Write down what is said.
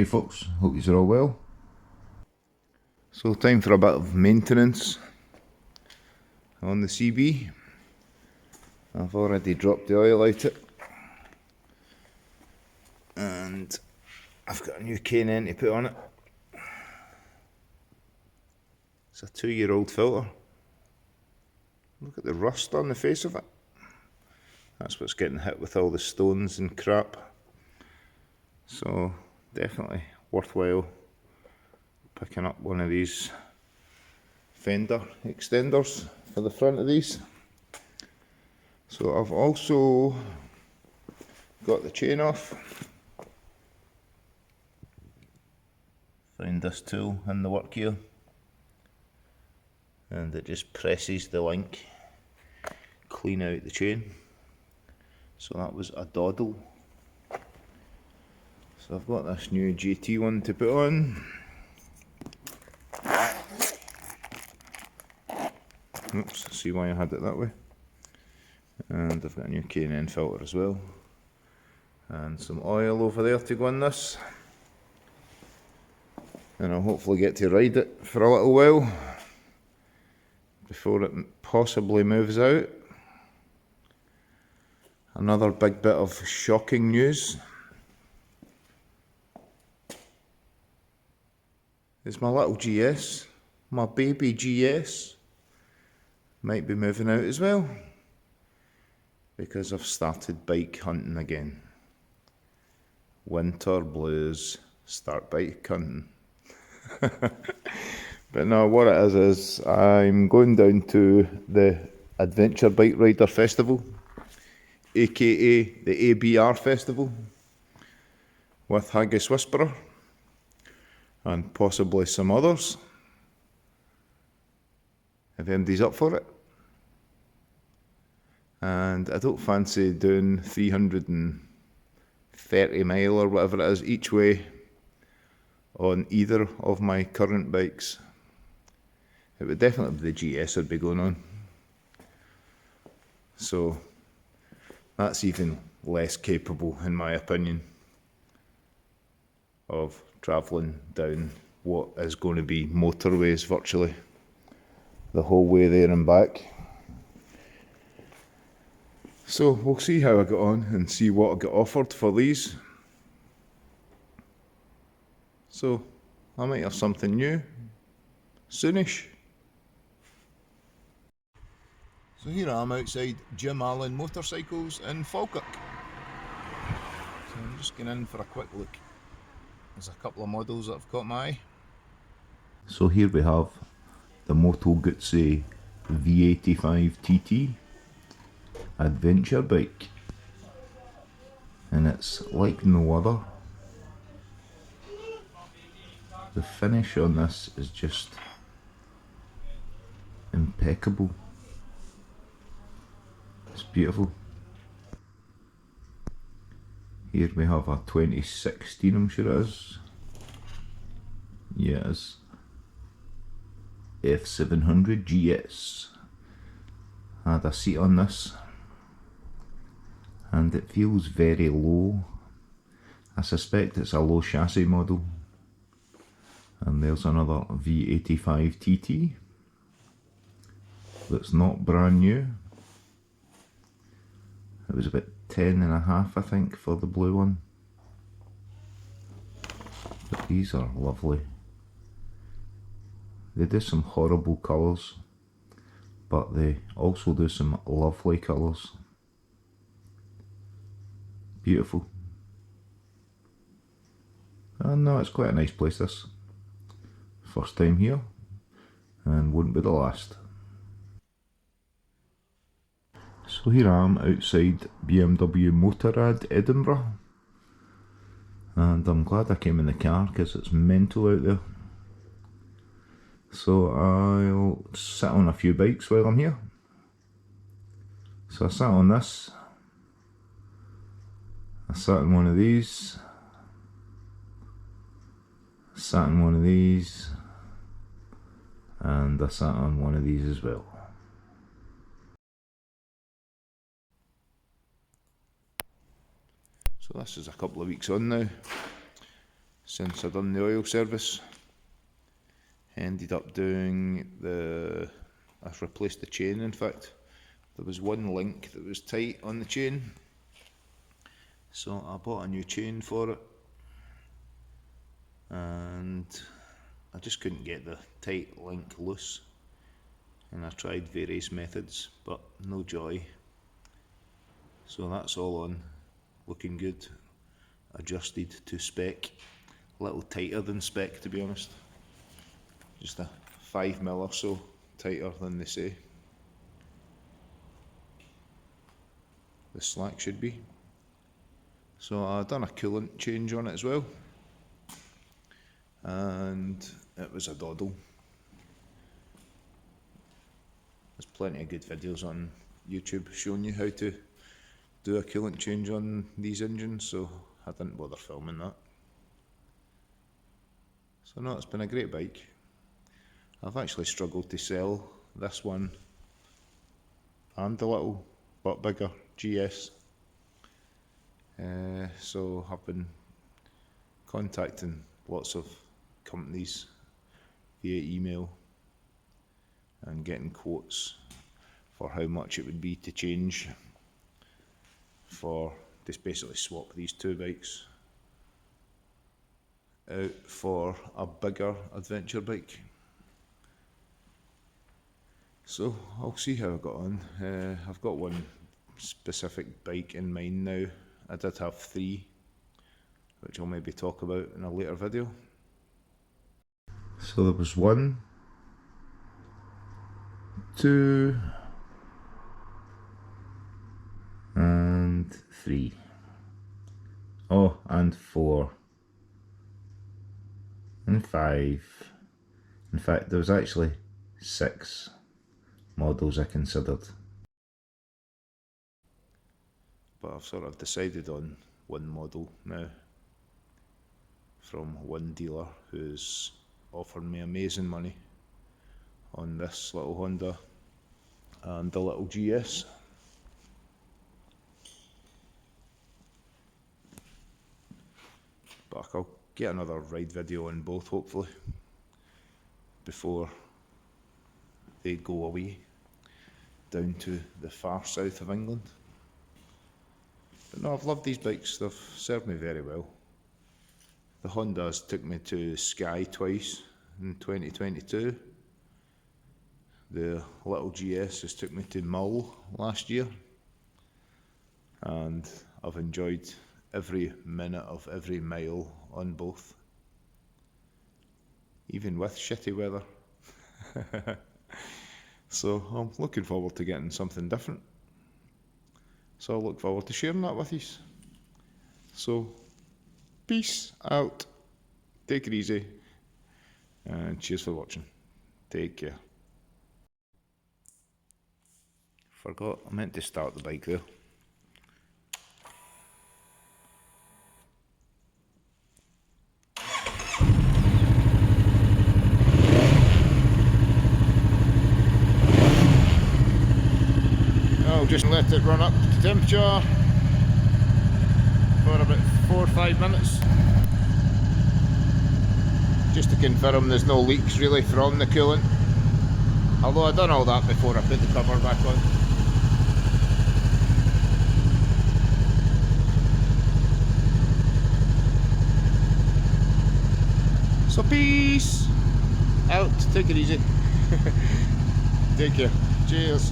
Hey folks, hope you're all well. So time for a bit of maintenance on the CB. I've already dropped the oil out it, and I've got a new cane end to put on it. It's a 2-year-old filter. Look at the rust on the face of it. That's what's getting hit with all the stones and crap. So definitely worthwhile picking up one of these fender extenders for the front of these. So I've also got the chain off. Found this tool in the work gear, and it just presses the link clean out the chain. So that was a doddle. So I've got this new GT one to put on. Oops, see why I had it that way. And I've got a new K&N filter as well. And some oil over there to go in this. And I'll hopefully get to ride it for a little while before it possibly moves out. Another big bit of shocking news is my little GS, my baby GS, might be moving out as well, because I've started bike hunting again. Winter blues, start bike hunting. But no, what it is I'm going down to the Adventure Bike Rider Festival, aka the ABR Festival, with Haggis Whisperer and possibly some others, if anybody's up for it. And I don't fancy doing 330 mile or whatever it is each way on either of my current bikes. It would definitely be the GS I'd be going on. So that's even less capable, in my opinion, of travelling down what is going to be motorways virtually the whole way there and back. So we'll see how I get on and see what I get offered for these. So I might have something new soonish. So here I am outside Jim Allen Motorcycles in Falkirk. So I'm just going in for a quick look. There's a couple of models that have caught my eye. So here we have the Moto Guzzi V85 TT adventure bike, and it's like no other. The finish on this is just impeccable. It's beautiful. Here we have a 2016, I'm sure it is. Yeah, it is. F700 GS. I had a seat on this, and it feels very low. I suspect it's a low chassis model. And there's another V85 TT that's not brand new. It was about 10.5, I think, for the blue one. But these are lovely. They do some horrible colours, but they also do some lovely colours. Beautiful. And no, it's quite a nice place, this. First time here, and wouldn't be the last. So here I am outside BMW Motorrad Edinburgh, and I'm glad I came in the car because it's mental out there. So I'll sit on a few bikes while I'm here. So I sat on this, I sat on one of these, sat on one of these, and I sat on one of these as well. So this is a couple of weeks on now. since I've done the oil service. Ended up doing I've replaced the chain. In fact, there was one link that was tight on the chain, so I bought a new chain for it, and I just couldn't get the tight link loose, and I tried various methods but no joy. So that's all on, looking good, adjusted to spec, a little tighter than spec to be honest, just a 5mm or so tighter than they say the slack should be. So I've done a coolant change on it as well, and it was a doddle. There's plenty of good videos on YouTube showing you how to do a coolant change on these engines, so I didn't bother filming that. So no, it's been a great bike. I've actually struggled to sell this one and the little but bigger GS. So I've been contacting lots of companies via email and getting quotes for how much it would be to change, for just basically swap these two bikes out for a bigger adventure bike. So I'll see how I got on. I've got one specific bike in mind now. I did have 3, which I'll maybe talk about in a later video. So there was 1, 2 and 3. Oh, and 4 and 5. In fact, there was actually 6 models I considered, but I've sort of decided on one model now from one dealer who's offered me amazing money on this little Honda and the little GS. But I'll get another ride video on both hopefully before they go away down to the far south of England. But no, I've loved these bikes, they've served me very well. The Hondas took me to Skye twice in 2022. The little GS has took me to Mull last year, and I've enjoyed every minute of every mile on both, even with shitty weather. So I'm looking forward to getting something different. So I look forward to sharing that with you. So peace out, take it easy, and cheers for watching. Take care. Forgot, I meant to start the bike there. I'll just let it run up to temperature for about 4 or 5 minutes, just to confirm there's no leaks really from the coolant, although I've done all that before I put the cover back on. So peace out, take it easy. Take care, cheers.